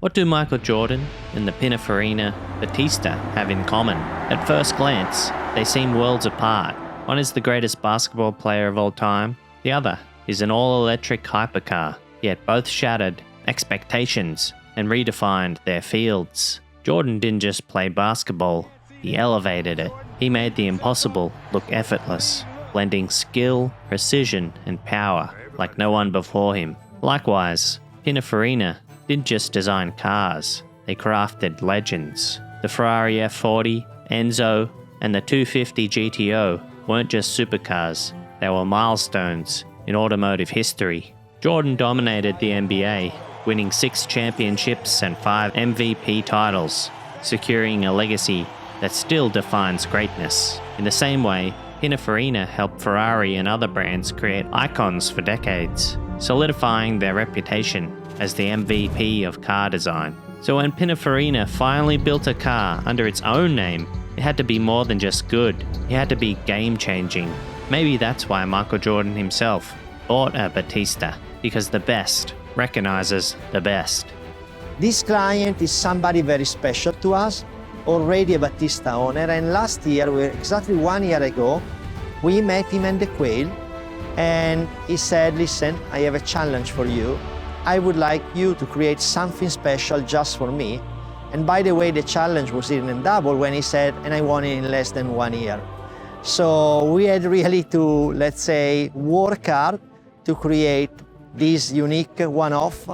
What do Michael Jordan and the Pininfarina Battista have in common? At first glance, they seem worlds apart. One is the greatest basketball player of all time, the other is an all-electric hypercar, yet both shattered expectations and redefined their fields. Jordan didn't just play basketball, he elevated it. He made the impossible look effortless, blending skill, precision, and power like no one before him. Likewise, Pininfarina didn't just design cars, they crafted legends. The Ferrari F40, Enzo, and the 250 GTO weren't just supercars, they were milestones in automotive history. Jordan dominated the NBA, winning 6 championships and 5 MVP titles, securing a legacy that still defines greatness. In the same way, Pininfarina helped Ferrari and other brands create icons for decades, solidifying their reputation as the MVP of car design. So when Pininfarina finally built a car under its own name, it had to be more than just good, it had to be game-changing. Maybe that's why Michael Jordan himself bought a Batista, because the best recognizes the best. This client is somebody very special to us, already a Batista owner, and last year, exactly 1 year ago, we met him in the Quail, and he said, listen, I have a challenge for you. I would like you to create something special just for me. And by the way, the challenge was even double when he said, and I want it in less than 1 year. So we had really to, let's say, work hard to create this unique one-off,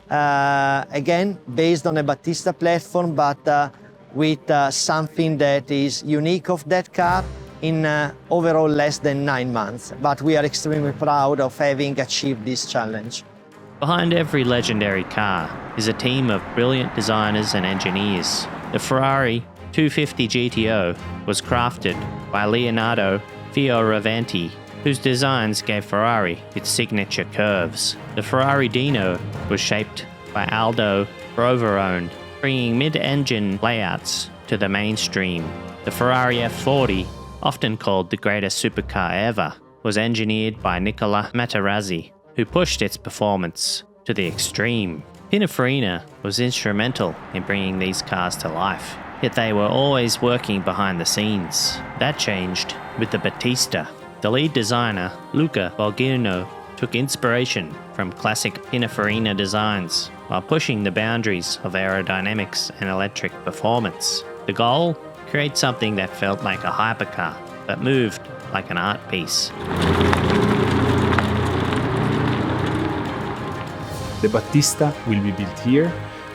again, based on a Batista platform, but with something that is unique of that car in overall less than 9 months. But we are extremely proud of having achieved this challenge. Behind every legendary car is a team of brilliant designers and engineers. The Ferrari 250 GTO was crafted by Leonardo Fioravanti, whose designs gave Ferrari its signature curves. The Ferrari Dino was shaped by Aldo Roverone, bringing mid-engine layouts to the mainstream. The Ferrari F40, often called the greatest supercar ever, was engineered by Nicola Materazzi, who pushed its performance to the extreme. Pininfarina was instrumental in bringing these cars to life, yet they were always working behind the scenes. That changed with the Batista. The lead designer, Luca Borghino, took inspiration from classic Pininfarina designs while pushing the boundaries of aerodynamics and electric performance. The goal? Create something that felt like a hypercar, but moved like an art piece. The Batista will be built here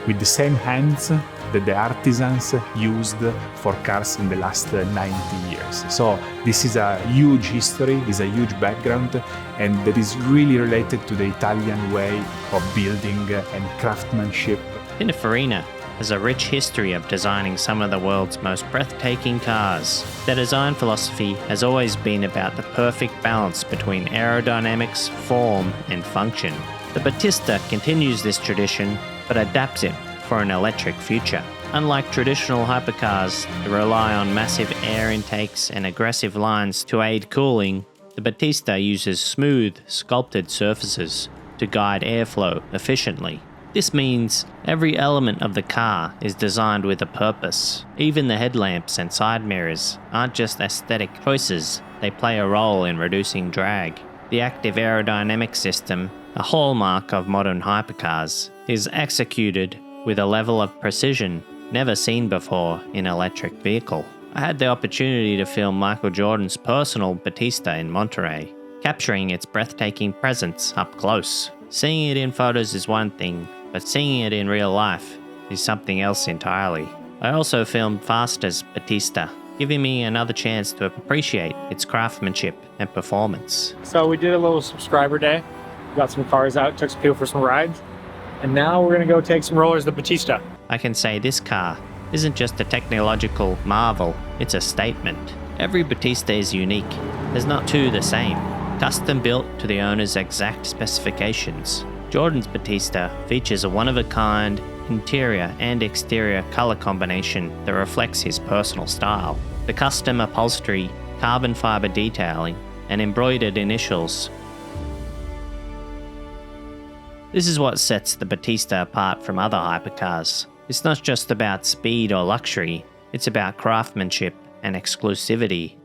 with the same hands that the artisans used for cars in the last 90 years. So this is a huge history, is a huge background, and that is really related to the Italian way of building and craftsmanship. Pininfarina has a rich history of designing some of the world's most breathtaking cars. Their design philosophy has always been about the perfect balance between aerodynamics, form, and function. The Batista continues this tradition, but adapts it for an electric future. Unlike traditional hypercars that rely on massive air intakes and aggressive lines to aid cooling, the Batista uses smooth, sculpted surfaces to guide airflow efficiently. This means every element of the car is designed with a purpose. Even the headlamps and side mirrors aren't just aesthetic choices, they play a role in reducing drag. The active aerodynamic system, a hallmark of modern hypercars, is executed with a level of precision never seen before in an electric vehicle. I had the opportunity to film Michael Jordan's personal Batista in Monterey, capturing its breathtaking presence up close. Seeing it in photos is one thing, but seeing it in real life is something else entirely. I also filmed Faster's Batista, giving me another chance to appreciate its craftsmanship and performance. So we did a little subscriber day, got some cars out, took some people for some rides, and now we're gonna go take some rollers to Batista. I can say this car isn't just a technological marvel, it's a statement. Every Batista is unique, there's not two the same, custom built to the owner's exact specifications. Jordan's Batista features a one-of-a-kind interior and exterior color combination that reflects his personal style. The custom upholstery, carbon fiber detailing, and embroidered initials This is what sets the Battista apart from other hypercars. It's not just about speed or luxury, it's about craftsmanship and exclusivity.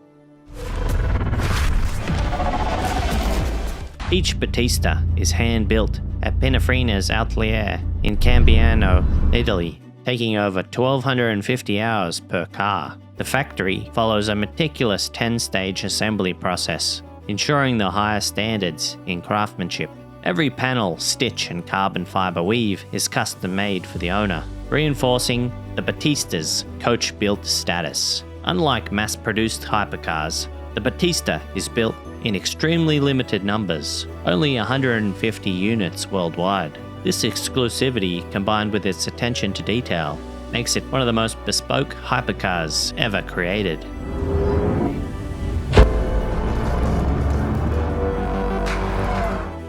Each Battista is hand-built at Pininfarina's Atelier in Cambiano, Italy, taking over 1,250 hours per car. The factory follows a meticulous 10-stage assembly process, ensuring the highest standards in craftsmanship. Every panel, stitch and carbon fiber weave is custom-made for the owner, reinforcing the Battista's coach-built status. Unlike mass-produced hypercars, the Battista is built in extremely limited numbers, only 150 units worldwide. This exclusivity, combined with its attention to detail, makes it one of the most bespoke hypercars ever created.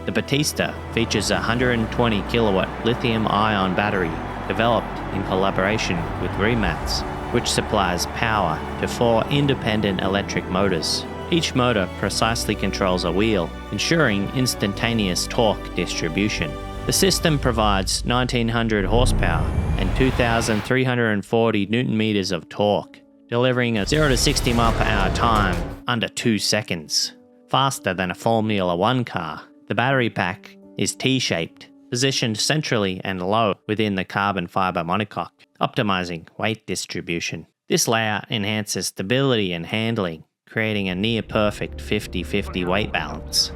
The Battista features a 120 kilowatt lithium-ion battery developed in collaboration with Remats, which supplies power to 4 independent electric motors. Each motor precisely controls a wheel, ensuring instantaneous torque distribution. The system provides 1900 horsepower and 2,340 Nm of torque, delivering a 0 to 60 mph time under 2 seconds, faster than a Formula 1 car. The battery pack is T-shaped, positioned centrally and low within the carbon fiber monocoque, optimizing weight distribution. This layout enhances stability and handling, creating a near-perfect 50-50 weight balance.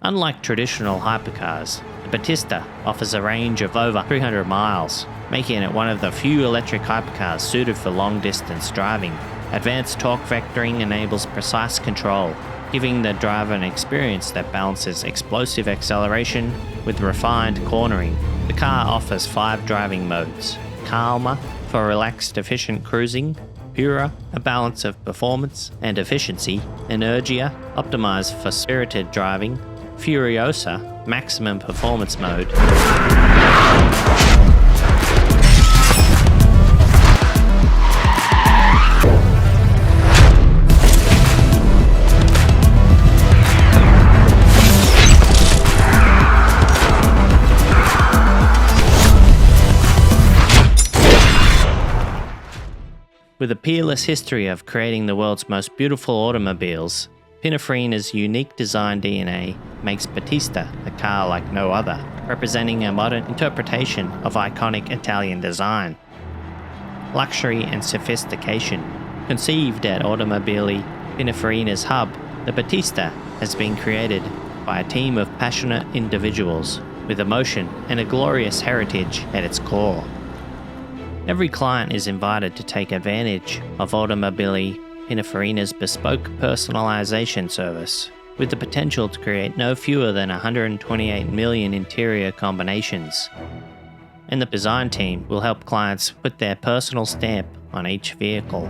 Unlike traditional hypercars, the Battista offers a range of over 300 miles, making it one of the few electric hypercars suited for long-distance driving. Advanced torque vectoring enables precise control, giving the driver an experience that balances explosive acceleration with refined cornering. The car offers 5 driving modes: Calma for relaxed, efficient cruising, Pura, a balance of performance and efficiency, Energia, optimized for spirited driving, Furiosa, maximum performance mode. With a peerless history of creating the world's most beautiful automobiles, Pininfarina's unique design DNA makes Battista a car like no other, representing a modern interpretation of iconic Italian design. Luxury and sophistication. Conceived at Automotive Pininfarina's hub, the Battista has been created by a team of passionate individuals with emotion and a glorious heritage at its core. Every client is invited to take advantage of Automotive Pininfarina's bespoke personalization service, with the potential to create no fewer than 128 million interior combinations. And the design team will help clients put their personal stamp on each vehicle.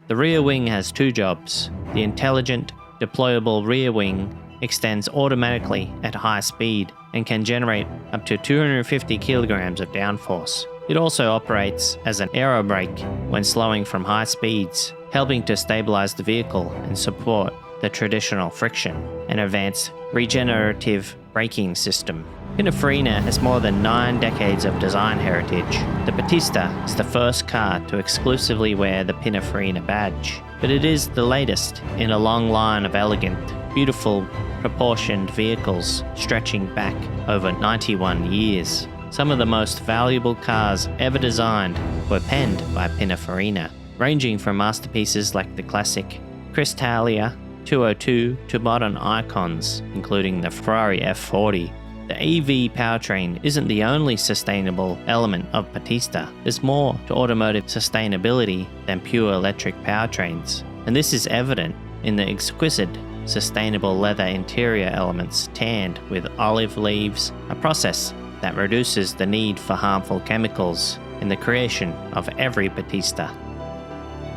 The rear wing has 2 jobs. The intelligent, deployable rear wing extends automatically at high speed and can generate up to 250 kilograms of downforce. It also operates as an aero brake when slowing from high speeds, helping to stabilize the vehicle and support the traditional friction and advanced regenerative braking system. Pininfarina has more than 9 decades of design heritage. The Battista is the first car to exclusively wear the Pininfarina badge, but it is the latest in a long line of elegant, beautiful, proportioned vehicles stretching back over 91 years. Some of the most valuable cars ever designed were penned by Pininfarina, ranging from masterpieces like the classic Cristallia 202 to modern icons, including the Ferrari F40. The EV powertrain isn't the only sustainable element of Battista. There's more to automotive sustainability than pure electric powertrains, and this is evident in the exquisite sustainable leather interior elements tanned with olive leaves, a process that reduces the need for harmful chemicals in the creation of every Battista.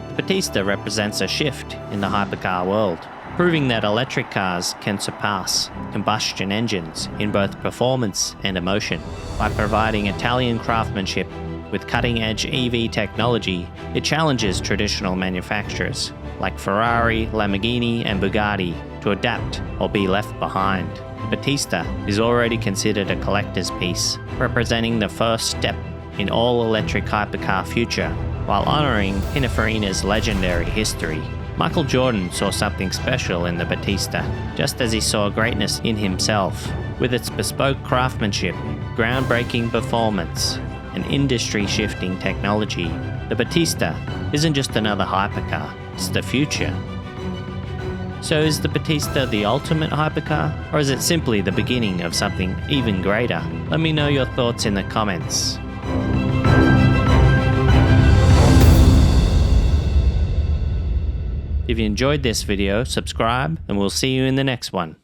The Battista represents a shift in the hypercar world. proving that electric cars can surpass combustion engines in both performance and emotion. By providing Italian craftsmanship with cutting-edge EV technology, it challenges traditional manufacturers like Ferrari, Lamborghini, and Bugatti to adapt or be left behind. The Battista is already considered a collector's piece, representing the first step in all-electric hypercar future, while honouring Pininfarina's legendary history. Michael Jordan saw something special in the Batista, just as he saw greatness in himself. With its bespoke craftsmanship, groundbreaking performance, and industry-shifting technology, the Batista isn't just another hypercar, it's the future. So is the Batista the ultimate hypercar, or is it simply the beginning of something even greater? Let me know your thoughts in the comments. If you enjoyed this video, subscribe and we'll see you in the next one.